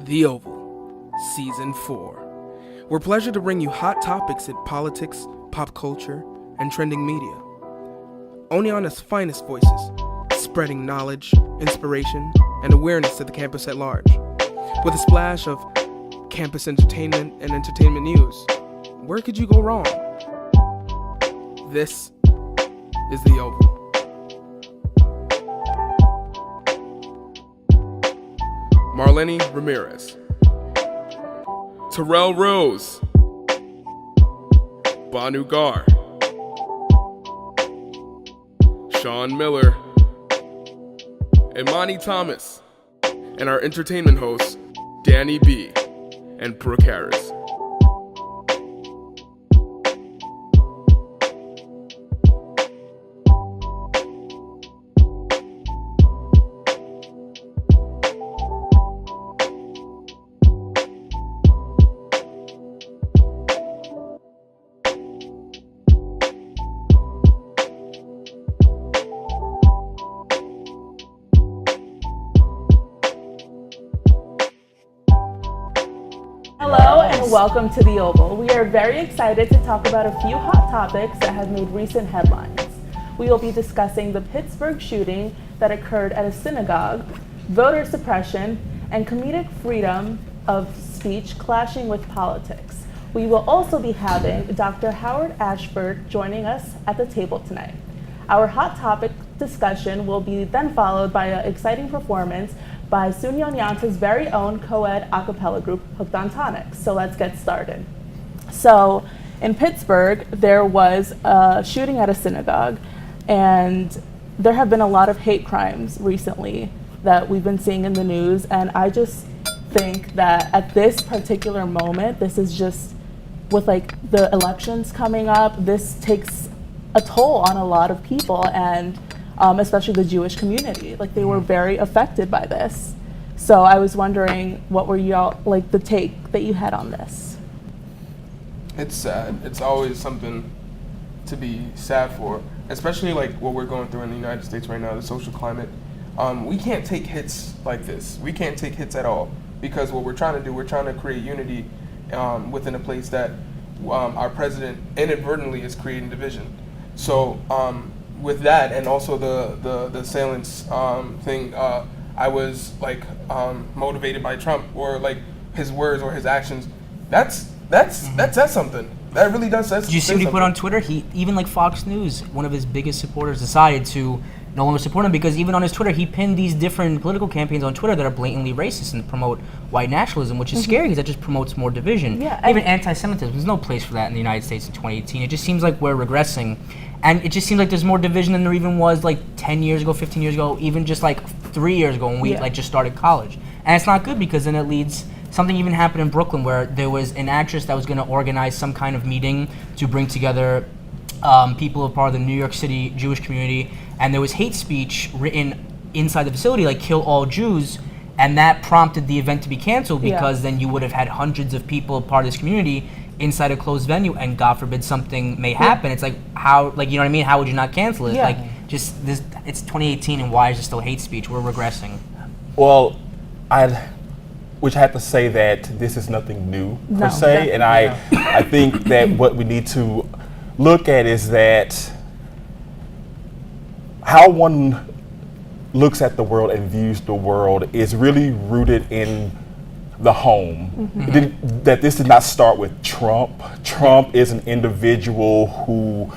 The Oval, Season 4. We're pleasure to bring you hot topics in politics, pop culture, and trending media. Oneonta's finest voices, spreading knowledge, inspiration, and awareness to the campus at large. With a splash of campus entertainment and entertainment news. Where could you go wrong? This is The Oval. Marlene Ramirez, Terrell Rose, Banu Gar, Sean Miller, Imani Thomas, and our entertainment hosts, Danny B. and Brooke Harris. Hello and welcome to The Oval. We are very excited to talk about a few hot topics that have made recent headlines. We will be discussing the Pittsburgh shooting that occurred at a synagogue, voter suppression, and comedic freedom of speech clashing with politics. We will also be having Dr. Howard Ashford joining us at the table tonight. Our hot topic discussion will be then followed by an exciting performance by SUNY Oneonta's very own co-ed a cappella group, Hooked on Tonics. So let's get started. So in Pittsburgh, there was a shooting at a synagogue, and there have been a lot of hate crimes recently that we've been seeing in the news, and I just think that at this particular moment, this is just, with like the elections coming up, this takes a toll on a lot of people, and especially the Jewish community. Like, they were very affected by this. So I was wondering, what were y'all, like, the take that you had on this? It's sad. It's always something to be sad for, especially like what we're going through in the United States right now, the social climate. We can't take hits like this. We can't take hits at all, because what we're trying to do, we're trying to create unity within a place that our president inadvertently is creating division. So with that, and also the assailants thing, I was like motivated by Trump, or like his words or his actions. That says something. That really does say something. Did you see what he put on Twitter? He even, like, Fox News, one of his biggest supporters, decided to no longer support him, because even on his Twitter, he pinned these different political campaigns on Twitter that are blatantly racist and promote white nationalism, which is scary because that just promotes more division. Yeah, even anti-Semitism. There's no place for that in the United States in 2018. It just seems like we're regressing. And it just seems like there's more division than there even was like 10 years ago, 15 years ago, even just like 3 years ago when we like just started college. And it's not good, because then it leads, something even happened in Brooklyn where there was an actress that was going to organize some kind of meeting to bring together people who are part of the New York City Jewish community, and there was hate speech written inside the facility, like "kill all Jews," and that prompted the event to be canceled, because then you would have had hundreds of people part of this community inside a closed venue, and God forbid something may happen. It's like, how, like, you know what I mean? How would you not cancel it? Like, just this, it's 2018, and why is there still hate speech? We're regressing. Well, which I have to say that this is nothing new per se, and I think that what we need to look at is that how one looks at the world and views the world is really rooted in the home. That this did not start with Trump. Trump is an individual who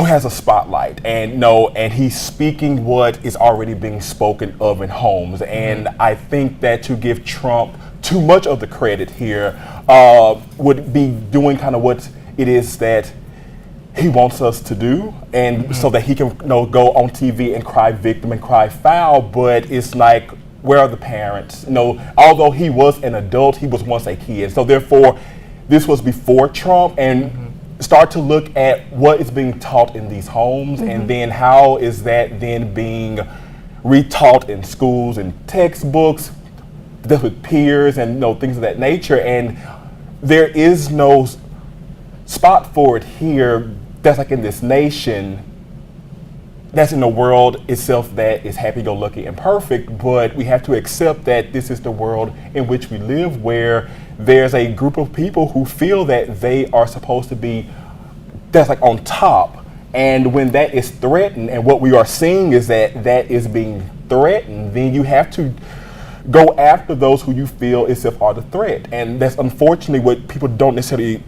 has a spotlight, and he's speaking what is already being spoken of in homes. And I think that to give Trump too much of the credit here would be doing kind of what it is that he wants us to do, and so that he can go on TV and cry victim and cry foul. But it's like, where are the parents? Although he was an adult, he was once a kid. So therefore, this was before Trump, and start to look at what is being taught in these homes, and then how is that then being retaught in schools and textbooks, with peers and things of that nature. And there is no spot for it here. That's like in this nation that's in the world itself that is happy-go-lucky and perfect, but we have to accept that this is the world in which we live, where there's a group of people who feel that they are supposed to be, that's like on top. And when that is threatened, and what we are seeing is that that is being threatened, then you have to go after those who you feel itself are the threat. And that's unfortunately what people don't necessarily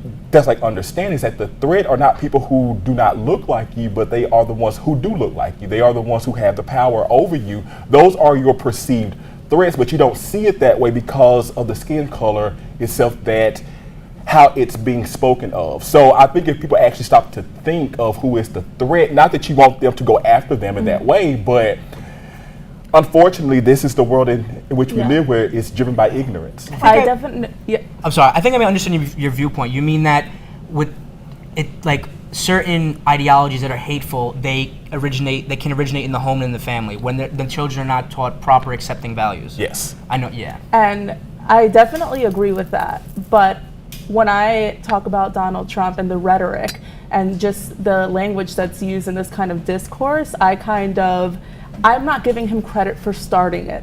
understand, is that the threat are not people who do not look like you, but they are the ones who do look like you. They are the ones who have the power over you. Those are your perceived threats, but you don't see it that way because of the skin color itself, that how it's being spoken of. So I think if people actually stop to think of who is the threat, not that you want them to go after them in that way, but unfortunately, this is the world in which we live, where it's driven by ignorance. I definitely, yeah. I'm sorry. I think I may understand your viewpoint. You mean that with it, like certain ideologies that are hateful, they can originate in the home and in the family when the children are not taught proper accepting values. Yes. I know. Yeah. And I definitely agree with that. But when I talk about Donald Trump and the rhetoric and just the language that's used in this kind of discourse, I'm not giving him credit for starting it.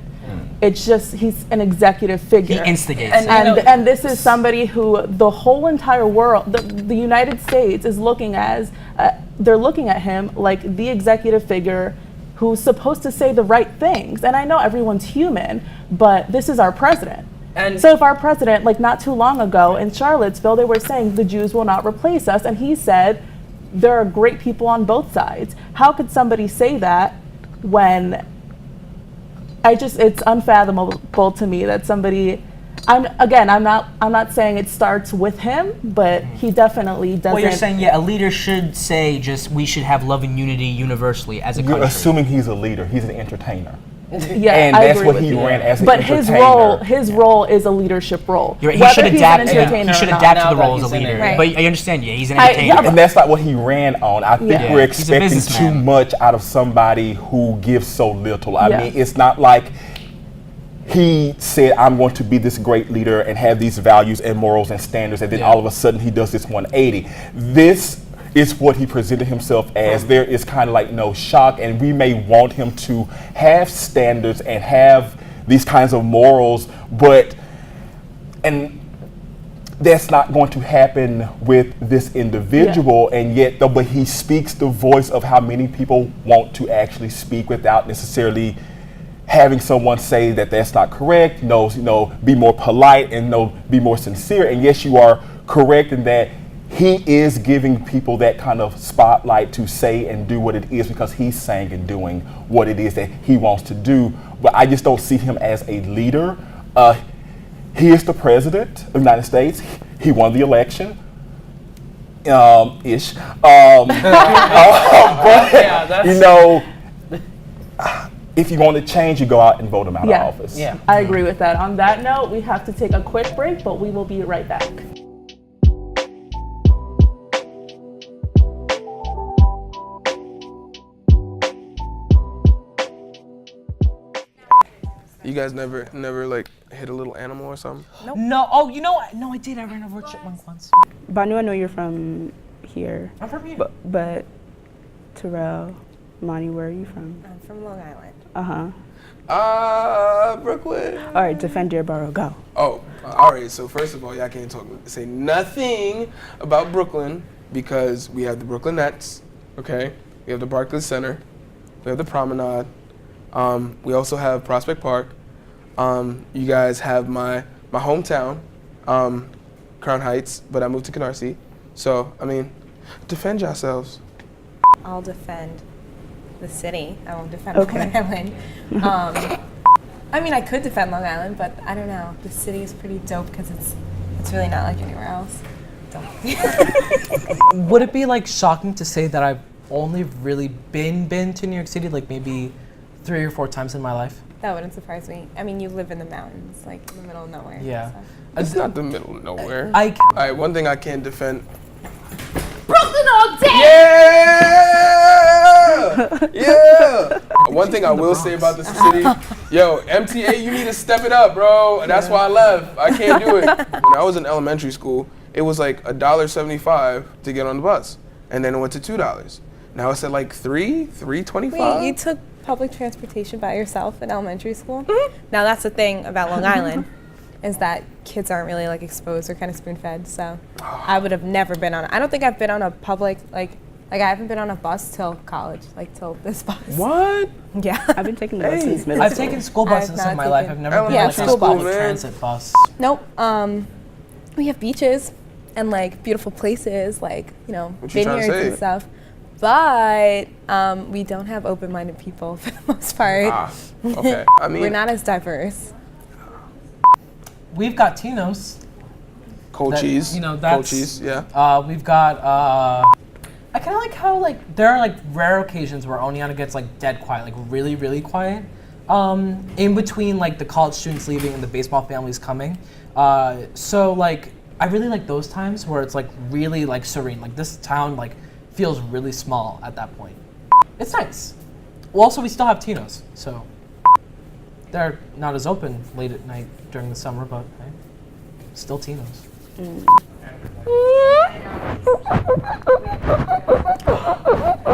It's just he's an executive figure. He instigates and this is somebody who the whole entire world, the United States is looking as, they're looking at him like the executive figure who's supposed to say the right things. And I know everyone's human, but this is our president. And so if our president, like not too long ago in Charlottesville, they were saying the Jews will not replace us. And he said, there are great people on both sides. How could somebody say that when it's unfathomable to me that somebody, I'm not saying it starts with him, but he definitely doesn't. Well, you're saying, a leader should say we should have love and unity universally as a country. You're assuming he's a leader. He's an entertainer. Yeah, and I that's agree what with he you. ran as an but entertainer. his role is a leadership role. He Whether should he's adapt. an entertainer He should or not. adapt to the Now role that as a he's in leader. it. Right. But I understand. Yeah, he's an entertainer. yeah, And that's not what he ran on. I think we're He's a expecting too businessman. much out of somebody who gives so little. I Yeah. mean, it's not like he said, I'm going to be this great leader and have these values and morals and standards, and then all of a sudden he does this 180. This is what he presented himself as. There is kind of like no shock, and we may want him to have standards and have these kinds of morals, and that's not going to happen with this individual, and yet, but he speaks the voice of how many people want to actually speak without necessarily having someone say that that's not correct. Be more polite and be more sincere. And yes, you are correct in that he is giving people that kind of spotlight to say and do what it is, because he's saying and doing what it is that he wants to do. But I just don't see him as a leader. He is the president of the United States. He won the election. Ish. If you want to change, you go out and vote him out of office. Yeah. I agree with that. On that note, we have to take a quick break, but we will be right back. You guys never like hit a little animal or something? Nope. No. Oh, you know what? No, I did. I ran over a chipmunk once. Banu, I know you're from here. I'm from here. But Terrell, Monty, where are you from? I'm from Long Island. Brooklyn. All right, defend your borough. Go. Oh, all right. So first of all, y'all can't say nothing about Brooklyn because we have the Brooklyn Nets, okay? We have the Barclays Center. We have the Promenade. We also have Prospect Park. You guys have my hometown, Crown Heights, but I moved to Canarsie. So, I mean, defend yourselves. I'll defend the city. I won't defend Okay. Long Island. I mean, I could defend Long Island, but I don't know. The city is pretty dope because it's really not like anywhere else. Would it be like shocking to say that I've only really been to New York City like maybe 3 or 4 times in my life? That wouldn't surprise me. I mean, you live in the mountains, like in the middle of nowhere. Yeah. So. It's not the middle of nowhere. I All right, one thing I can defend. Brooklyn all day! Yeah! Yeah! One thing I will say about this city, MTA, you need to step it up, bro. And that's why I left. I can't do it. When I was in elementary school, it was like $1.75 to get on the bus. And then it went to $2. Now it's at like 3.25. Wait, you took public transportation by yourself in elementary school? Now that's the thing about Long Island, is that kids aren't really like exposed or kind of spoon-fed. So I would have never been on. I don't think I've been on a public like I haven't been on a bus till college, like till this bus. What? Yeah. I've been taking the bus since middle I've school. taken school I've buses not in my life. taken- I've never been Yeah, on a school public bus. transit bus. Nope. We have beaches and like beautiful places, like What you trying to vineyards say? and stuff. But we don't have open-minded people for the most part. Okay. I mean, We're not as diverse. We've got Tino's. cold that- cheese. you know, cold that's- cheese. Yeah. We've got. I kind of like how like there are like rare occasions where Oneonta gets like dead quiet, like really really quiet. In between like the college students leaving and the baseball families coming. So like I really like those times where it's like really like serene. Like this town like feels really small at that point. It's nice. Well, also we still have Tino's, so they're not as open late at night during the summer, but hey, still Tino's.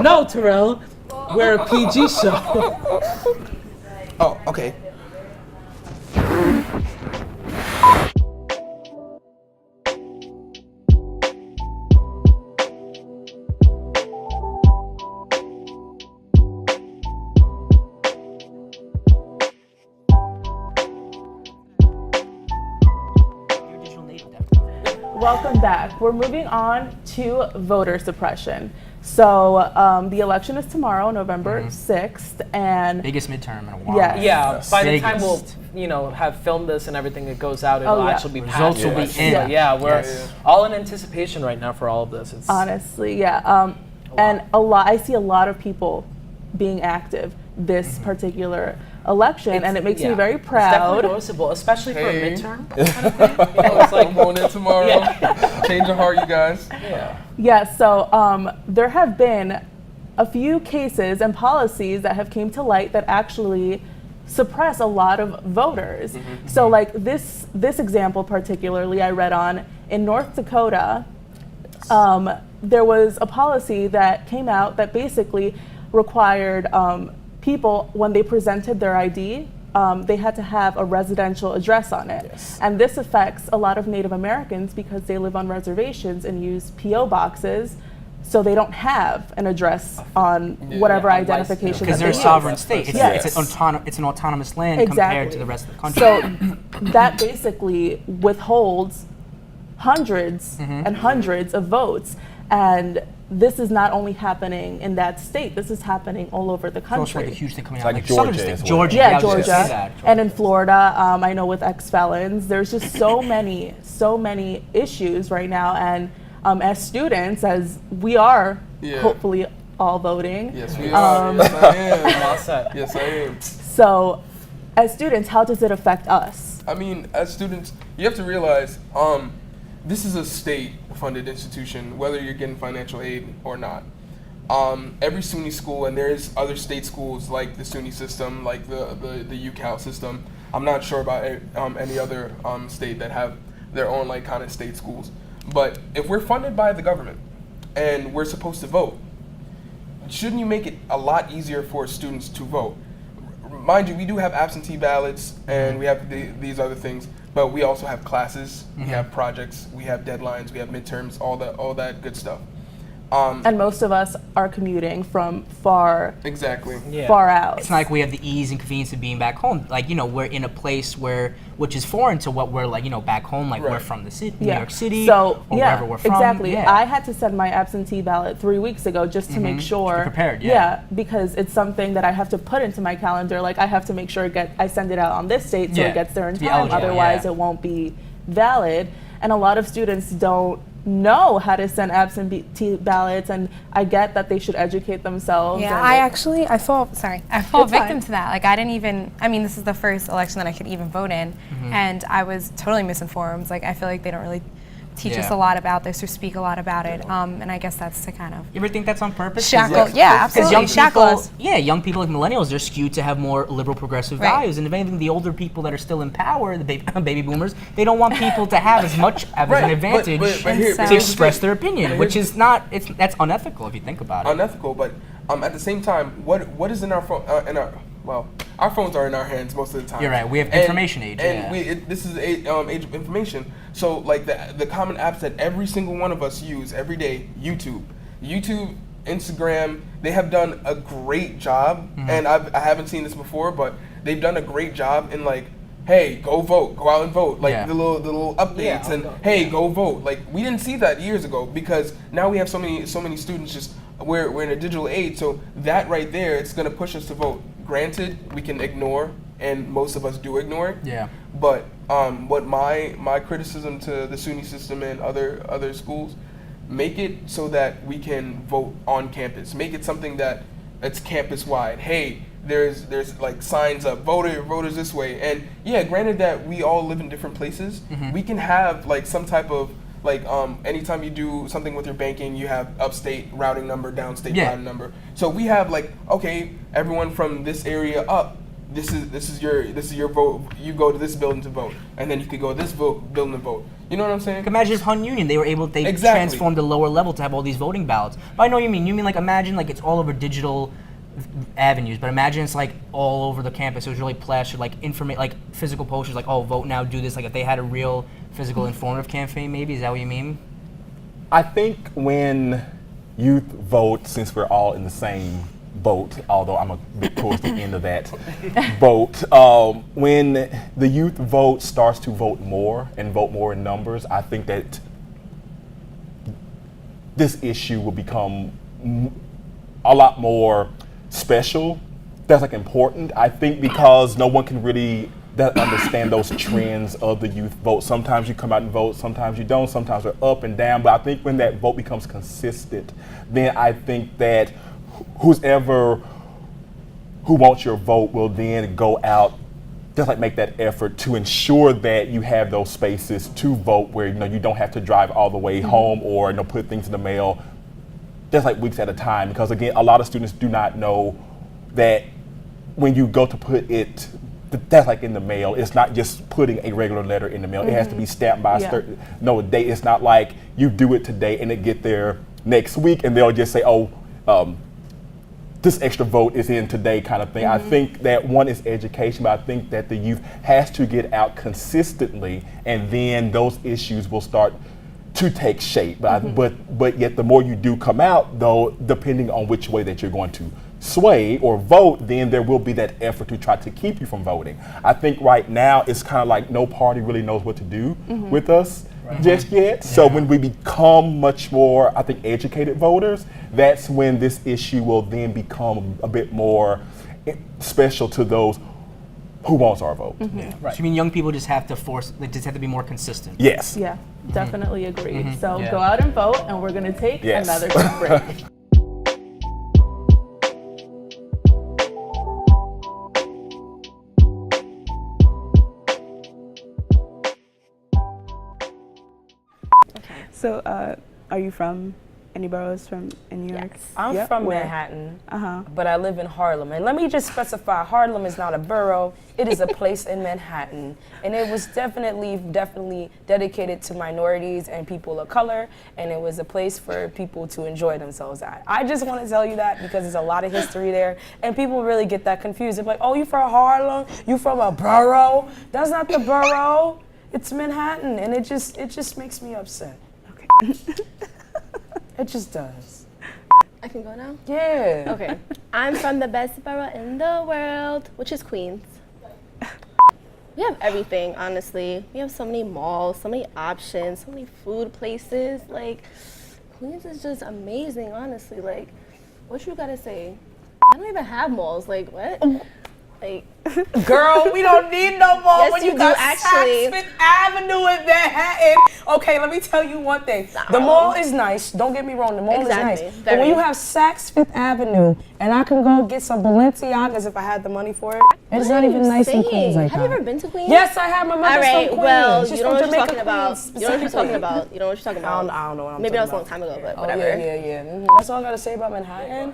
No, Terrell, we're a PG show. Oh, okay. Welcome back. We're moving on to voter suppression. So the election is tomorrow, November 6th, and Biggest midterm in a while. Yes. Yeah, by the time we'll, Biggest. have filmed this and everything that goes out, it'll yeah. actually be Results passed. will be in. So, yeah, we're Yes. all in anticipation right now for all of this. It's honestly, yeah. And I see a lot of people being active this particular election, and it makes me very It's definitely proud. noticeable, especially for a Hey. midterm. Kind of thing. It's like, Come on in tomorrow. Change your heart, you guys. yeah. Yeah, so there have been a few cases and policies that have came to light that actually suppress a lot of voters. So like this example particularly I read on in North Dakota, there was a policy that came out that basically required people, when they presented their ID, they had to have a residential address on it. Yes. And this affects a lot of Native Americans because they live on reservations and use P.O. boxes, so they don't have an address on whatever identification Because that they're they a use. sovereign state. It's, Yes. it's an autonomous land compared to the rest of the country. So that basically withholds hundreds and hundreds of votes. And this is not only happening in that state, this is happening all over the It's also like a country. huge thing coming out. like Like Georgia southern as states. well. Georgia. Yeah, I was gonna say Georgia. that. And in Florida, I know with ex-felons, there's just so many issues right now. And as students, as we are Yeah. hopefully all voting. Yes, we are. Yes, I am. All set. Yes, I am. So as students, how does it affect us? I mean, as students, you have to realize this is a state-funded institution, whether you're getting financial aid or not. Every SUNY school, and there's other state schools like the SUNY system, like the UCal system. I'm not sure about any other state that have their own like kind of state schools. But if we're funded by the government and we're supposed to vote, shouldn't you make it a lot easier for students to vote? Mind you, we do have absentee ballots and we have these other things, but we also have classes, we have projects, we have deadlines, we have midterms, all that good stuff. And most of us are commuting from far Exactly. Yeah. far out. It's not like we have the ease and convenience of being back home. Like, we're in a place which is foreign to what we're like, back home. Like, we're Right. from the city, New Yeah. York City, So or yeah, wherever we're from. exactly. Yeah. I had to send my absentee ballot 3 weeks ago just to make sure. be prepared, yeah. because it's something that I have to put into my calendar. Like I have to make sure I send it out on this date so Yeah, it gets there in to be time. eligible, Otherwise, yeah. it won't be valid. And a lot of students don't know how to send absentee ballots, and I get that they should educate themselves. Yeah, and I fall It's victim fine. to that. Like I didn't even, this is the first election that I could even vote in, and I was totally misinformed. Like I feel like they don't really teach us Yeah. a lot about this or speak a lot about it. And I guess that's to kind of You ever think that's on purpose? 'Cause, shackle. like, Yeah, 'cause absolutely. young Shackle people, us. yeah, young people like millennials, they're skewed to have more liberal, progressive Right. values. And if anything, the older people that are still in power, the baby boomers, they don't want people to have as much of Right, an but- advantage but here- so- but to here's the express thing. their opinion, which is not. That's unethical if you think about it. Unethical, but at the same time, what is in our phone? Our phones are in our hands most of the time. You're right, we have information age, and yeah. this is age of information. So like the common apps that every single one of us use every day: YouTube, Instagram. They have done a great job, and I haven't seen this before, but they've done a great job in like, hey, go vote, go out and vote, like Yeah. the little updates, and hey, go vote. Like we didn't see that years ago because now we have so many students just. We're in a digital age, so that right there, it's going to push us to vote. Granted, we can ignore, and most of us do ignore it. Yeah. But what my criticism to the SUNY system and other schools, make it so that we can vote on campus. Make it something that it's campus wide. Hey, there's like signs up, voters this way, and yeah, granted that we all live in different places, we can have like some type of like anytime you do something with your banking, you have upstate routing number, downstate Yeah. routing number. So we have like, okay, everyone from this area up, this is your vote. You go to this building to vote, and then you could go to this building to vote. You know what I'm saying? Imagine if Hun Union, they Exactly. transformed the lower level to have all these voting ballots. But I know what you mean. You mean like imagine like it's all over digital avenues, but imagine it's like all over the campus. It was really plastered, like like physical posters, like oh vote now, do this. Like if they had a real physical informative campaign, maybe is that what you mean? I think when youth vote, since we're all in the same boat, although I'm a bit towards the end of that boat, when the youth vote starts to vote more and vote more in numbers, I think that this issue will become a lot more special. That's like important, I think, because no one can really understand those trends of the youth vote. Sometimes you come out and vote, sometimes you don't, sometimes they're up and down, but I think when that vote becomes consistent, then I think that whoever who wants your vote will then go out, just like make that effort to ensure that you have those spaces to vote where you don't have to drive all the way home or put things in the mail just like weeks at a time, because again, a lot of students do not know that when you go to put it, that's like in the mail, it's not just putting a regular letter in the mail. It has to be stamped by a certain date. It's not like you do it today and it get there next week and they'll just say, oh, this extra vote is in today kind of thing. I think that one is education, but I think that the youth has to get out consistently, and then those issues will start to take shape. But yet the more you do come out, though, depending on which way that you're going to sway or vote, then there will be that effort to try to keep you from voting. I think right now it's kind of like no party really knows what to do with us just yet. So when we become much more, I think, educated voters, that's when this issue will then become a bit more special to those who wants our vote. So you mean young people just have to just have to be more consistent? Yes. Yeah, definitely agree. So Yeah. go out and vote, and we're going to take Yes. another quick break. So, are you from any boroughs in New York? I'm Yep. from Where? Manhattan, Uh-huh. but I live in Harlem. And let me just specify, Harlem is not a borough, it is a place in Manhattan. And it was definitely dedicated to minorities and people of color, and it was a place for people to enjoy themselves at. I just want to tell you that because there's a lot of history there, and people really get that confused. They're like, oh, you from Harlem? You from a borough? That's not the borough, it's Manhattan, and it just makes me upset. Okay. It just does. I can go now? Yeah. Okay. I'm from the best borough in the world, which is Queens. We have everything, honestly. We have so many malls, so many options, so many food places. Like, Queens is just amazing, honestly. Like, what you gotta say? I don't even have malls. Like, what? Like, Girl, we don't need no more Yes, when you you got do, actually. Saks Fifth Avenue in Manhattan. Okay, let me tell you one thing. The mall is nice. Don't get me wrong, the mall Exactly, is nice. But very. when you have Saks Fifth Avenue and I can go get some Balenciagas if I had the money for it, it's not even nice in Queens like Have that. you ever been to Queens? Yes, I have. My mother's All right, from Queens. well, She's you don't know from what you're Jamaica, talking about. Queens, You don't know what you're talking specifically. about. You don't know what you're talking about. I don't know what I'm Maybe that was a long talking time ago, but Oh, whatever. yeah. That's all I gotta say about Manhattan.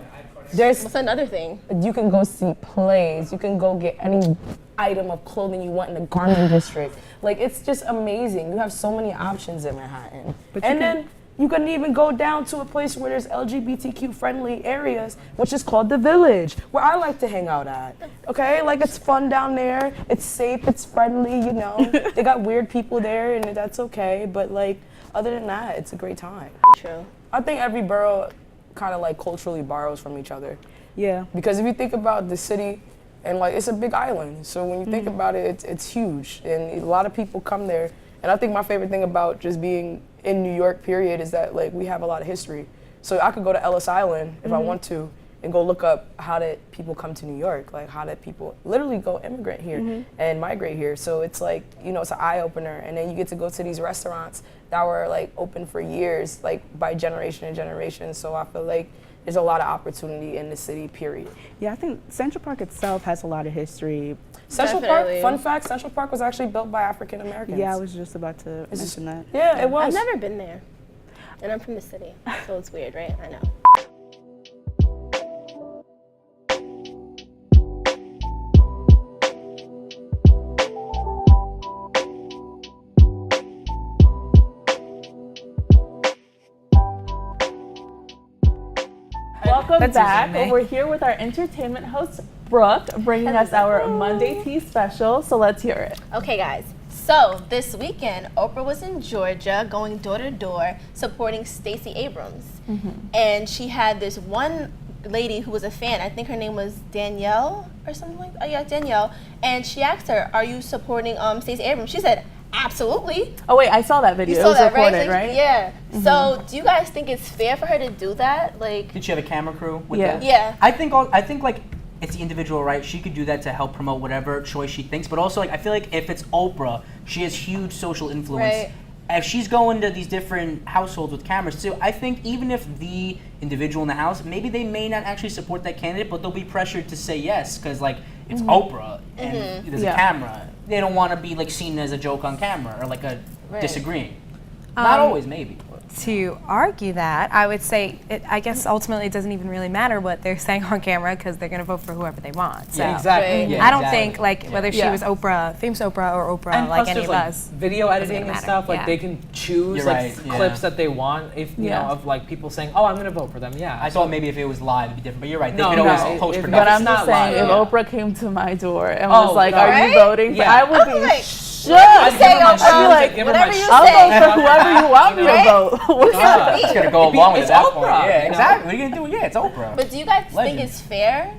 There's What's another thing? You can go see plays. You can go get any item of clothing you want in the garment district. Like, it's just amazing. You have so many options in Manhattan. And then you can even go down to a place where there's LGBTQ friendly areas, which is called The Village, where I like to hang out at. Okay, like, it's fun down there. It's safe, it's friendly, you know. They got weird people there and that's okay. But like, other than that, it's a great time. True. I think every borough kind of like culturally borrows from each other. Yeah. Because if you think about the city, and like it's a big island, so when you think about it, it's huge, and a lot of people come there. And I think my favorite thing about just being in New York, period, is that like we have a lot of history. So I could go to Ellis Island if I want to, and go look up how did people come to New York, like how did people literally go immigrant here and migrate here. So it's like, you know, it's an eye opener, and then you get to go to these restaurants that were like open for years, like by generation and generation. So I feel like there's a lot of opportunity in the city, period. Yeah, I think Central Park itself has a lot of history. Central Definitely. Park, fun fact, Central Park was actually built by African Americans. Yeah, I was just about to mention that. Yeah, it was. I've never been there. And I'm from the city, so it's weird, right? I know. Welcome That's back. easy, May. We're here with our entertainment host, Brooke, bringing us our Monday Tea special. So let's hear it. Okay, guys. So this weekend, Oprah was in Georgia, going door to door, supporting Stacey Abrams, and she had this one lady who was a fan. I think her name was Danielle or something like that. Oh yeah, Danielle. And she asked her, "Are you supporting Stacey Abrams?" She said, "Absolutely." Oh wait, I saw that video. You It saw was that, recorded, right? right? Yeah. So do you guys think it's fair for her to do that? Like, Did she have a camera crew with Yeah. that? yeah. I think like it's the individual, right? She could do that to help promote whatever choice she thinks, but also like I feel like if it's Oprah, she has huge social influence. Right. If she's going to these different households with cameras too, I think even if the individual in the house, maybe they may not actually support that candidate, but they'll be pressured to say yes because like it's Oprah and there's Yeah. a camera. They don't want to be like seen as a joke on camera or like a Right. disagreeing. Not always, maybe. To argue that, I would say, I guess ultimately it doesn't even really matter what they're saying on camera because they're going to vote for whoever they want. So Yeah, Exactly. Right. Yeah, I don't exactly. think like whether she Yeah. was Oprah, famous Oprah, or Oprah, And like plus any there's of like us. video editing and matter. stuff. Like Yeah. they can choose You're like right, yeah. clips that they want. If you Yeah. know of like people saying, "Oh, I'm gonna vote for them." Yeah. I thought maybe if it was live, it'd be different. But you're right. They No, could no, always it- post it- But production. I'm just not live, saying, if yeah. Oprah came to my door and Oh, was like, no. "Are Right? you voting?" Yeah. I would be Like, shook. I'd give her my Oprah. shoes, I'd be like, I'd give her whatever my you shoes. I'll say. vote for whoever you want me to Right? vote. I'm just gonna go along with it It's at that point. Oprah, Yeah, you know? exactly. What are you gonna do? Yeah, it's Oprah. But do you guys Legend. think it's fair?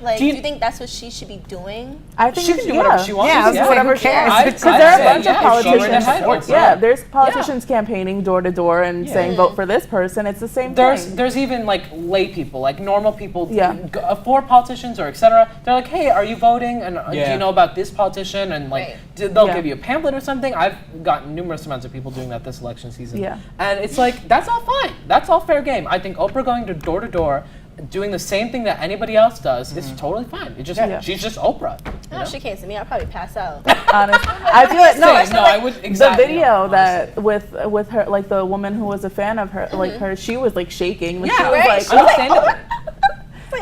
Like, Do do you- you think that's what she should be doing? I think She it's- can do whatever she wants. Yeah, I was Yeah. whatever who she cares? wants. I'd- Because there are I'd a bunch say, of yeah, if she went politicians. ahead, let's Yeah, go. there's politicians campaigning door to door and saying vote for this person. It's the same thing. There's even like lay people, like normal people, Yeah. for politicians or etc. They're like, hey, are you voting? And do Yeah. you know about this politician? And like, Right. they'll Yeah. give you a pamphlet or something. I've gotten numerous amounts of people doing that this election season. Yeah. And it's like, that's all fine. That's all fair game. I think Oprah going to door, doing the same thing that anybody else does is totally fine. It just Yeah. she's just Oprah. you Oh, know? if she came to me, I'd probably pass out. Honest. I feel like Same. No, I would exactly. the video no, that with her, like the woman who was a fan of her, like her, she was like shaking. When she Yeah, was right? like, understandable.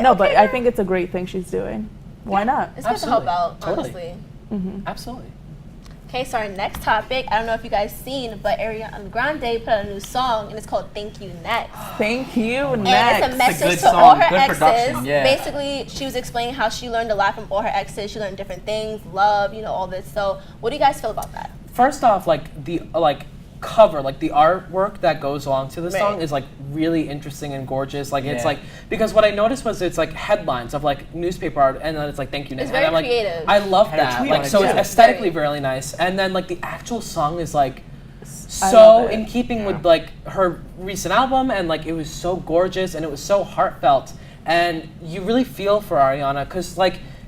no, but I think it's a great thing she's doing. Why not? It's good to help Absolutely. out, Totally. honestly. Absolutely. Okay, so our next topic, I don't know if you guys seen, but Ariana Grande put out a new song and it's called Thank You Next. Thank you. And Next. it's a It's a message good to song, all her good exes. production, yeah. Basically, she was explaining how she learned a lot from all her exes. She learned different things, love, you know, all this. So what do you guys feel about that? First off, like the cover, like the artwork that goes along to the song Right. is like really interesting and gorgeous. Like it's Yeah. like, because what I noticed was it's like headlines of like newspaper art, and then it's like thank you. It's and very I'm like, creative. I love Had a that. tweet Like on it, so, too. it's aesthetically really nice, and then like the actual song is like I so love it. in keeping with like her recent album, and like it was so gorgeous and it was so heartfelt, and you really feel for Ariana because like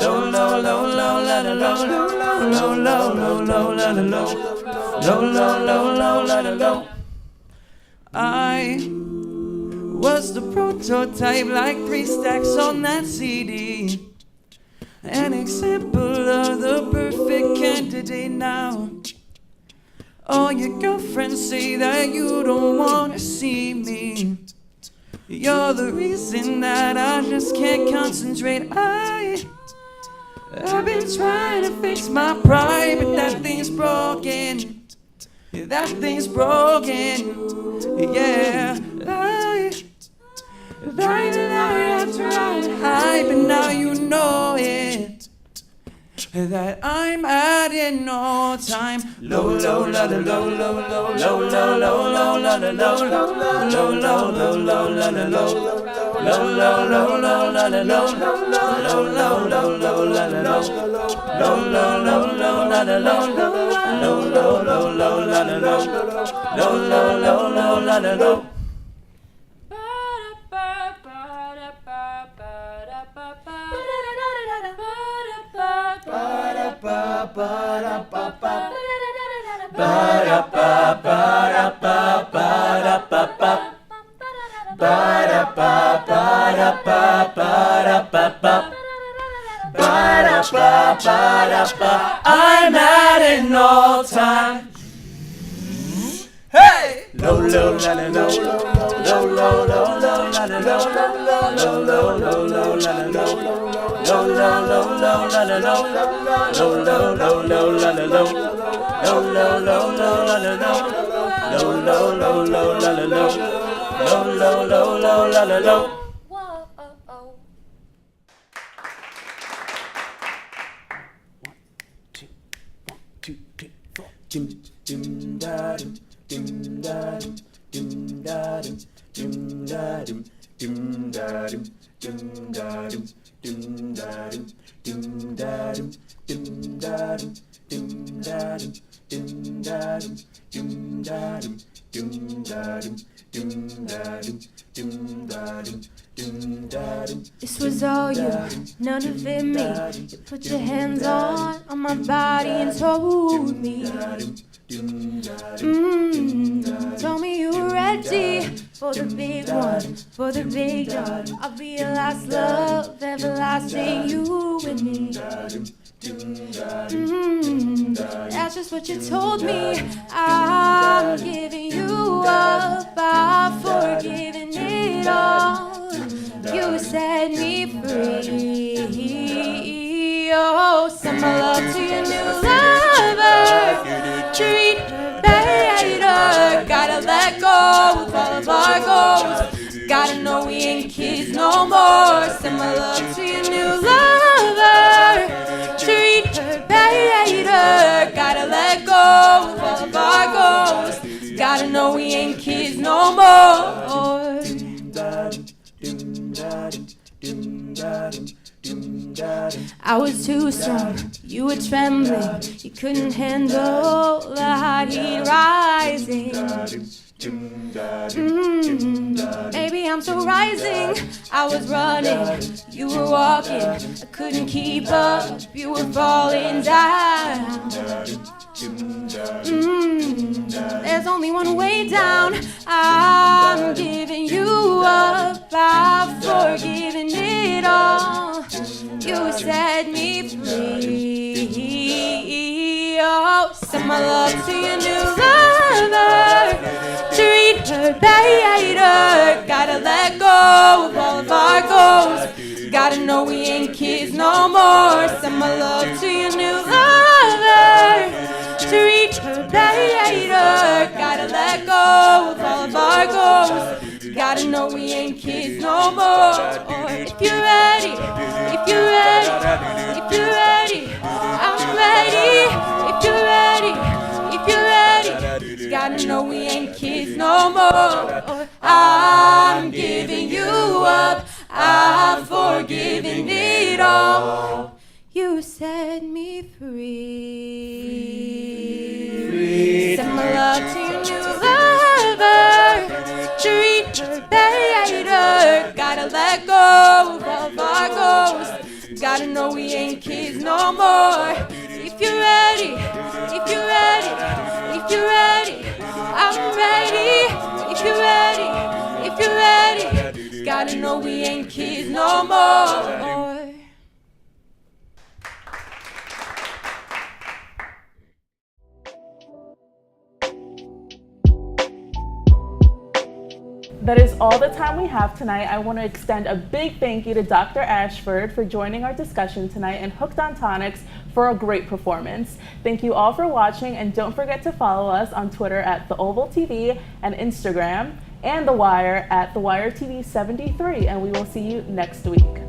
Low, low, low, low, la la low, low, low, low, low, low, la la low, low, low, low, low, la la low. I was the prototype, like 3 stacks on that CD. An example of the perfect candidate now. All your girlfriends say that you don't wanna see me. You're the reason that I just can't concentrate. I've been trying to fix my pride, but that thing's broken. That thing's broken. Yeah, I tried to hide, but now you know it. That I'm adding no time. Low, low, la la low, low, low, low, low, low, low, la la low, low, low, low, low, low, la la low, low, low, low, low, la la low, low, low, low, low, la la low, low, low, low, low, la la low, low, low, low, low, la la low, low, low, low, low, la la low. I'm adding no time. Hey! Low, low, la la low, low, low, low, low, la la low, low, low, low, low, la la low, low, low, low, low, la la low, low, low, low, low, la la low, low, low, low, low, la la low, low, low, low, low, la la low, low, low, low, low, la la low. Dim da dim, dim da dim, dim da dim, dim da dim, dim da dim, dim da dim, dim da dim, dim da dim, dim da dim, dim da dim, dim da dim, dim da dim, dim da dim, dim da dim, dim da dim, dim da dim. This was all you, none of it me. You put your hands on my body and told me. Told me you were ready for the big one, for the big job. I'll be your last love, everlasting, you and me. That's just what you told me. I'm giving you up, I've forgiven it all. You set me free. Oh, send my love to your new lover. Treat her better. Gotta let go of all of our goals. Gotta know we ain't kids no more. Send my love to your new lover. Treat her better. Gotta let go of all of our goals. Gotta know we ain't kids no more. I was too strong, you were trembling. You couldn't handle the hot heat rising. Maybe I'm still rising. I was running, you were walking. I couldn't keep up, you were falling down. There's only one way down. I'm giving you up, I've forgiven it all. You set me free. Oh, send my love to your new lover. Treat her better. Gotta let go of all of our goals. Gotta know we ain't kids no more. Send my love to your new lover. Treat her better. Gotta let go of all of our goals. Gotta know we ain't kids no more. If you're ready, if you're ready, if you're ready, I'm ready. If you're ready, if you're ready, gotta know we ain't kids no more. I'm giving you up, I've forgiven it all. You set me free. Send my love to your new lover. Treat her better. Gotta let go of all of our goals. Gotta know we ain't kids no more. If you're ready, if you're ready, if you're ready, I'm ready. If you're ready, if you're ready, gotta know we ain't kids no more. That is all the time we have tonight. I want to extend a big thank you to Dr. Ashford for joining our discussion tonight and Hooked on Tonics for a great performance. Thank you all for watching, and don't forget to follow us on Twitter at TheOvalTV and Instagram, and The Wire at TheWireTV73, and we will see you next week.